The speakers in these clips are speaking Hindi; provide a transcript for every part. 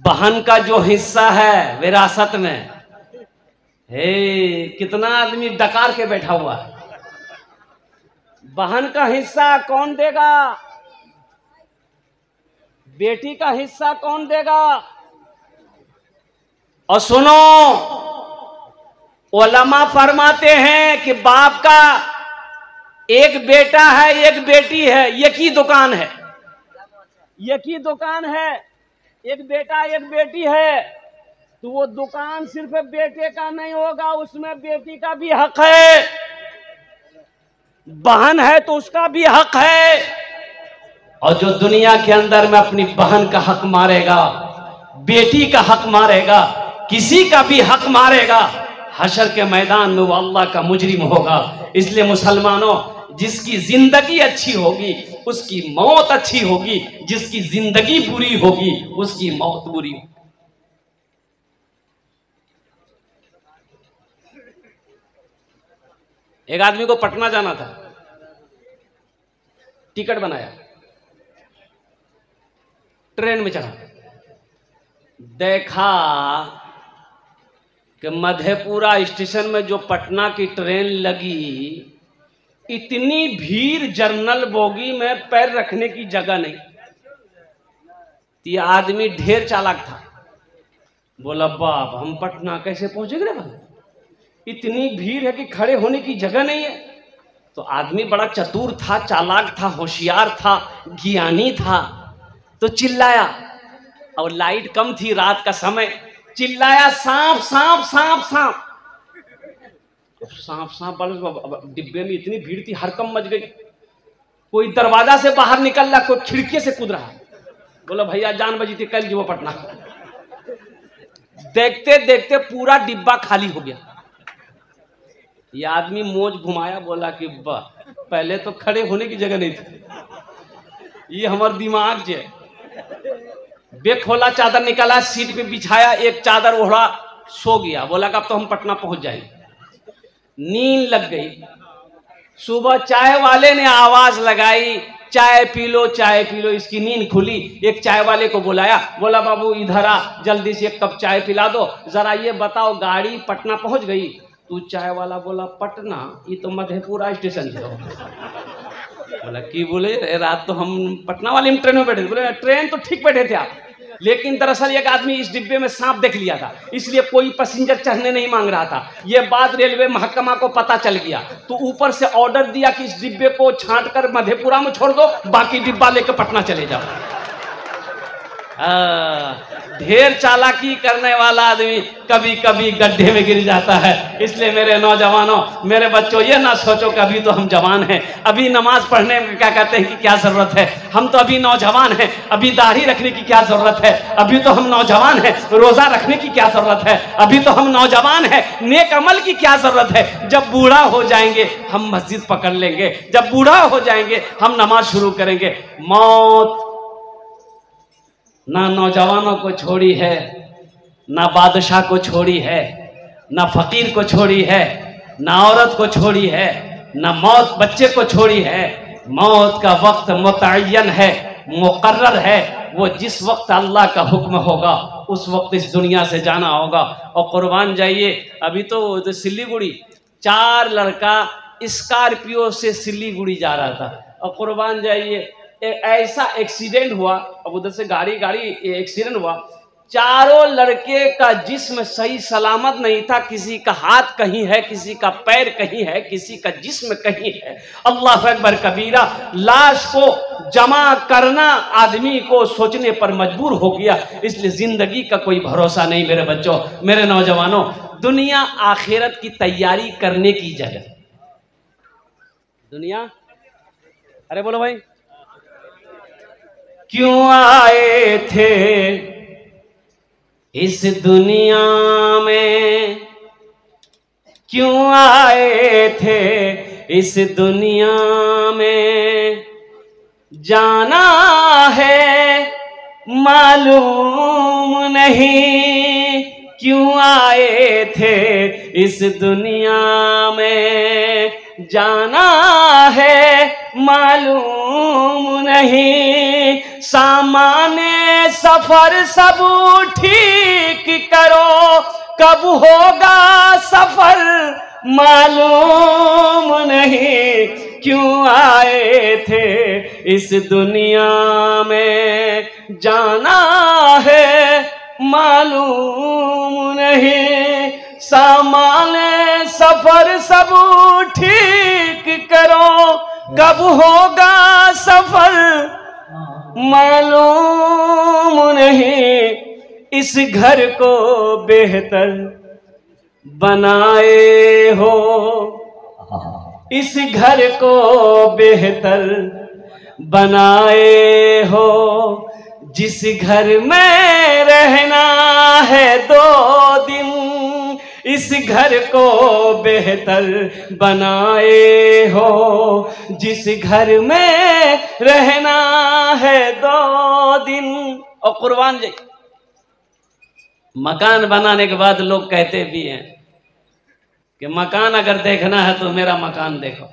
बहन का जो हिस्सा है विरासत में, हे कितना आदमी डकार के बैठा हुआ है। बहन का हिस्सा कौन देगा? बेटी का हिस्सा कौन देगा? और सुनो, उलमा फरमाते हैं कि बाप का एक बेटा है एक बेटी है, एक ही दुकान है, एक ही दुकान है, एक बेटा एक बेटी है, तो वो दुकान सिर्फ बेटे का नहीं होगा, उसमें बेटी का भी हक है। बहन है तो उसका भी हक है। और जो दुनिया के अंदर में अपनी बहन का हक मारेगा, बेटी का हक मारेगा, किसी का भी हक मारेगा, हशर के मैदान में वो अल्लाह का मुजरिम होगा। इसलिए मुसलमानों, जिसकी जिंदगी अच्छी होगी उसकी मौत अच्छी होगी, जिसकी जिंदगी बुरी होगी उसकी मौत बुरी होगी। एक आदमी को पटना जाना था, टिकट बनाया, ट्रेन में चढ़ा, देखा कि मधेपुरा स्टेशन में जो पटना की ट्रेन लगी, इतनी भीड़, जर्नल बोगी में पैर रखने की जगह नहीं। ये आदमी ढेर चालाक था, बोला बाप हम पटना कैसे पहुंचेंगे रे भाई, इतनी भीड़ है कि खड़े होने की जगह नहीं है। तो आदमी बड़ा चतुर था, चालाक था, होशियार था, ज्ञानी था, तो चिल्लाया, और लाइट कम थी, रात का समय, चिल्लाया सांप सांप सांप सांप। सांप सांप डिब्बे में इतनी भीड़ थी, हरकम मच गई। कोई दरवाजा से बाहर निकल रहा, कोई खिड़की से कूद रहा। बोला भैया जान बजी थी, कल जीवो पटना। देखते देखते पूरा डिब्बा खाली हो गया। ये आदमी मोज घुमाया, बोला कि वाह, पहले तो खड़े होने की जगह नहीं थी, ये हमारा दिमाग जे। बेग खोला, चादर निकाला, सीट पे बिछाया, एक चादर ओढ़ा, सो गया। बोला कि अब तो हम पटना पहुंच जाएंगे। नींद लग गई। सुबह चाय वाले ने आवाज लगाई, चाय पी लो चाय पी लो। इसकी नींद खुली, एक चाय वाले को बुलाया, बोला बाबू इधर आ, जल्दी से एक कप चाय पिला दो, जरा ये बताओ गाड़ी पटना पहुंच गई? तू चाय वाला बोला पटना, ये तो मधेपुरा स्टेशन है। बोला की बोले, रात तो हम पटना वाली ट्रेन में बैठे थे। बोले ट्रेन तो ठीक बैठे थे आप, लेकिन दरअसल एक आदमी इस डिब्बे में सांप देख लिया था, इसलिए कोई पैसेंजर चढ़ने नहीं मांग रहा था। यह बात रेलवे महकमा को पता चल गया, तो ऊपर से ऑर्डर दिया कि इस डिब्बे को छांट कर मधेपुरा में छोड़ दो, बाकी डिब्बा लेकर पटना चले जाओ। ढेर चालाकी करने वाला आदमी कभी कभी गड्ढे में गिर जाता है। इसलिए मेरे नौजवानों, मेरे बच्चों, ये ना सोचो कि अभी तो हम जवान हैं, अभी नमाज पढ़ने में क्या कहते हैं कि क्या जरूरत है, हम तो अभी नौजवान हैं, अभी दाढ़ी रखने की क्या जरूरत है, अभी तो हम नौजवान हैं, रोजा रखने की क्या जरूरत है, अभी तो हम नौजवान हैं, नेक अमल की क्या जरूरत है। जब बूढ़ा हो जाएंगे हम मस्जिद पकड़ लेंगे, जब बूढ़ा हो जाएंगे हम नमाज शुरू करेंगे। मौत ना नौजवानों को छोड़ी है, ना बादशाह को छोड़ी है, ना फकीर को छोड़ी है, ना औरत को छोड़ी है, ना मौत बच्चे को छोड़ी है। मौत का वक्त मुतय्यन है, मुकर्रर है। वो जिस वक्त अल्लाह का हुक्म होगा उस वक्त इस दुनिया से जाना होगा। और कुर्बान जाइए, अभी तो सिलीगुड़ी 4 लड़का स्कॉर्पियो से सिलीगुड़ी जा रहा था, और कुर्बान जाइए ऐसा एक्सीडेंट हुआ, अब उधर से गाड़ी एक्सीडेंट हुआ, चारों लड़के का जिस्म सही सलामत नहीं था, किसी का हाथ कहीं है, किसी का पैर कहीं है, किसी का जिस्म कहीं है। अल्लाह अकबर कबीरा। लाश को जमा करना आदमी को सोचने पर मजबूर हो गया। इसलिए जिंदगी का कोई भरोसा नहीं मेरे बच्चों, मेरे नौजवानों। दुनिया आखिरत की तैयारी करने की जगह, दुनिया, अरे बोलो भाई, क्यों आए थे इस दुनिया में, क्यों आए थे इस दुनिया में, जाना है मालूम नहीं, क्यों आए थे इस दुनिया में, जाना है मालूम नहीं। सामाने सफर सब उठ ठीक करो, कब होगा सफर मालूम नहीं, क्यों आए थे इस दुनिया में जाना है मालूम नहीं। सामान सफर सब ठीक करो, कब होगा सफर मालूम नहीं। इस घर को बेहतर बनाए हो, इस घर को बेहतर बनाए हो, जिस घर में रहना है 2 दिन, इस घर को बेहतर बनाए हो, जिस घर में रहना है 2 दिन। और कुर्बान जी, मकान बनाने के बाद लोग कहते भी हैं कि मकान अगर देखना है तो मेरा मकान देखो,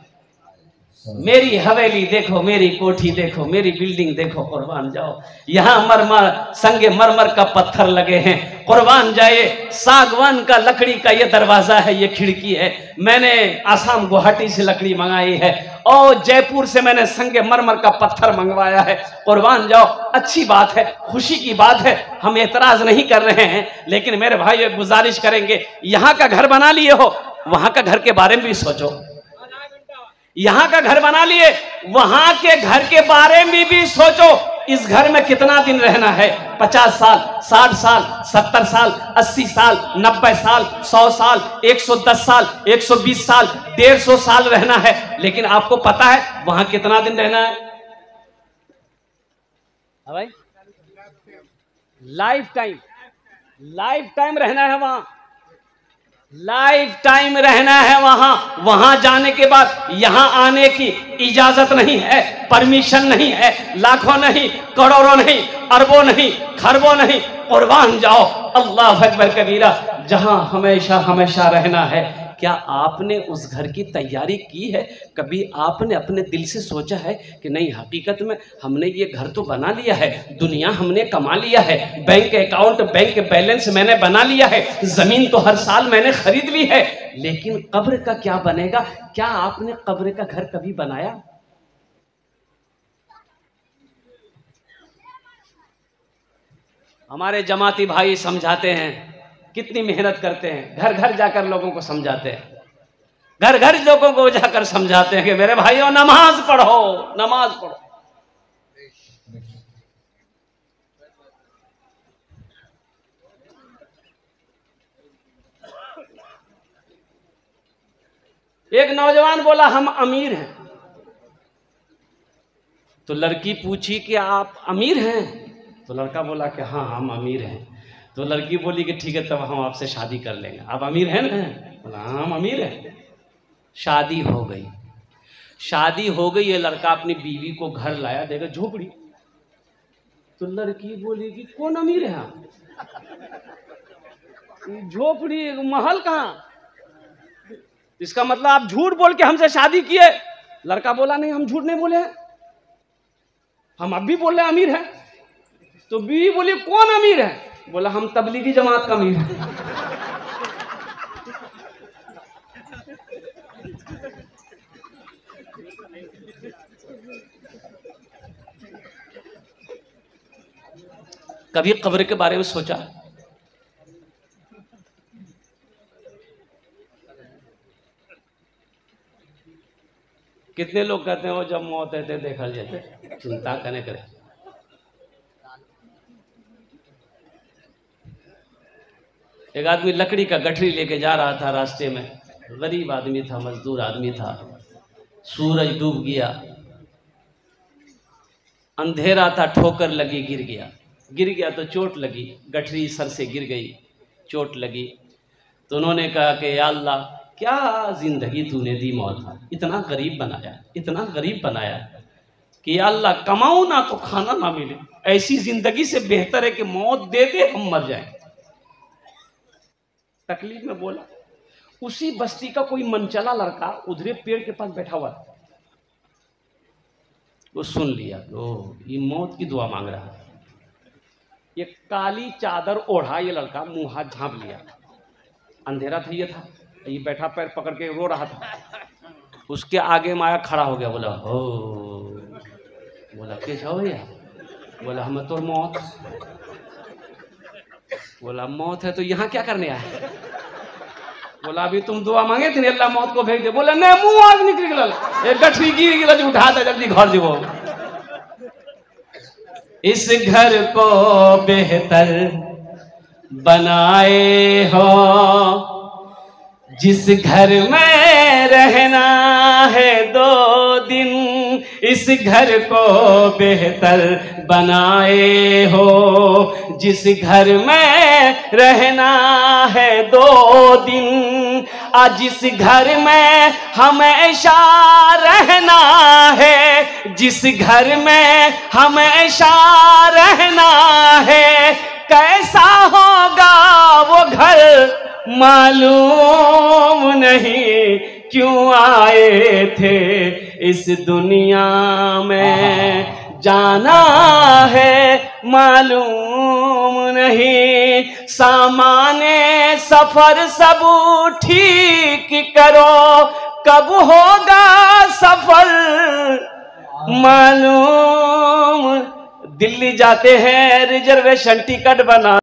मेरी हवेली देखो, मेरी कोठी देखो, मेरी बिल्डिंग देखो, कुर्बान जाओ। यहाँ मरमर संगे मरमर का पत्थर लगे हैं, कुर्बान जाए। सागवान का लकड़ी का ये दरवाजा है, ये खिड़की है, मैंने आसाम गुवाहाटी से लकड़ी मंगाई है और जयपुर से मैंने संगे मरमर का पत्थर मंगवाया है। कुर्बान जाओ, अच्छी बात है, खुशी की बात है, हम एतराज नहीं कर रहे हैं। लेकिन मेरे भाई एक गुजारिश करेंगे, यहाँ का घर बना लिए हो, वहां का घर के बारे में भी सोचो। यहां का घर बना लिए, वहां के घर के बारे में भी सोचो। इस घर में कितना दिन रहना है? 50 साल, 60 साल, 70 साल, 80 साल, 90 साल, 100 साल, 110 साल, 120 साल, 150 साल रहना है। लेकिन आपको पता है वहां कितना दिन रहना है? भाई लाइफ टाइम, लाइफ टाइम रहना है वहां, लाइफ टाइम रहना है वहां। वहां जाने के बाद यहां आने की इजाजत नहीं है, परमिशन नहीं है, लाखों नहीं, करोड़ों नहीं, अरबों नहीं, खरबों नहीं। कुर्बान जाओ, अल्लाह अकबर कबीरा। जहां हमेशा हमेशा रहना है, क्या आपने उस घर की तैयारी की है? कभी आपने अपने दिल से सोचा है कि नहीं, हकीकत में हमने ये घर तो बना लिया है, दुनिया हमने कमा लिया है, बैंक अकाउंट, बैंक बैलेंस मैंने बना लिया है, जमीन तो हर साल मैंने खरीद ली है, लेकिन कब्र का क्या बनेगा? क्या आपने कब्र का घर कभी बनाया? हमारे जमाती भाई समझाते हैं, कितनी मेहनत करते हैं, घर घर जाकर लोगों को समझाते हैं, घर घर लोगों को जाकर समझाते हैं कि मेरे भाइयों नमाज पढ़ो, नमाज पढ़ो। एक नौजवान बोला हम अमीर हैं, तो लड़की पूछी कि आप अमीर हैं? तो लड़का बोला कि हाँ हम अमीर हैं। तो लड़की बोली कि ठीक है, तब हम आपसे शादी कर लेंगे। आप अमीर हैं ना? बोला हाँ हम अमीर हैं। शादी हो गई, शादी हो गई। ये लड़का अपनी बीवी को घर लाया, देखा झोपड़ी। तो लड़की बोली कि कौन अमीर है? झोपड़ी, महल कहाँ? इसका मतलब आप झूठ बोल के हमसे शादी किए। लड़का बोला नहीं, हम झूठ नहीं बोले हैं, हम अब भी बोल रहे अमीर हैं। तो बीवी बोली कौन अमीर है? बोला हम तबलीगी जमात का अमीर है। कभी कब्र के बारे में सोचा? कितने लोग कहते हैं वो जब मौत है देखा जाते, चिंता करने करे। एक आदमी लकड़ी का गठरी लेके जा रहा था, रास्ते में गरीब आदमी था, मजदूर आदमी था। सूरज डूब गया, अंधेरा था, ठोकर लगी, गिर गया। गिर गया तो चोट लगी, गठरी सर से गिर गई, चोट लगी। तो उन्होंने कहा कि या अल्लाह, क्या जिंदगी तूने दी मौला, इतना गरीब बनाया, इतना गरीब बनाया कि या अल्लाह कमाऊं ना तो खाना ना मिले, ऐसी जिंदगी से बेहतर है कि मौत दे दे, हम मर जाएं। तकलीफ में बोला। उसी बस्ती का कोई मनचला लड़का उधरे पेड़ के पास बैठा हुआ था, वो सुन लिया, ओ ये मौत की दुआ मांग रहा है। ये काली चादर ओढ़ा ये लड़का, मुंह हाथ झांप लिया, अंधेरा था ये बैठा पैर पकड़ के रो रहा था। उसके आगे माया खड़ा हो गया, बोला हो, बोला कैसा हो भैया? बोला हमें तो मौत। बोला मौत है तो यहाँ क्या करने आया? बोला अभी तुम दुआ मांगे थे अल्लाह मौत को भेज दे। बोला नहीं, मुंह आज निकल गया, एक गठरी गिर गया, उठा दे जल्दी घर जीवो। इस घर को बेहतर बनाए हो, जिस घर में रहना है 2 दिन, इस घर को बेहतर बनाए हो, जिस घर में रहना है 2 दिन, जिस घर में हमेशा रहना है, जिस घर में हमेशा रहना है, कैसा होगा वो घर मालूम नहीं, क्यों आए थे इस दुनिया में, जाना है मालूम नहीं, सामाने सफर सब ठीक करो, कब होगा सफर मालूम। दिल्ली जाते हैं रिजर्वेशन टिकट बना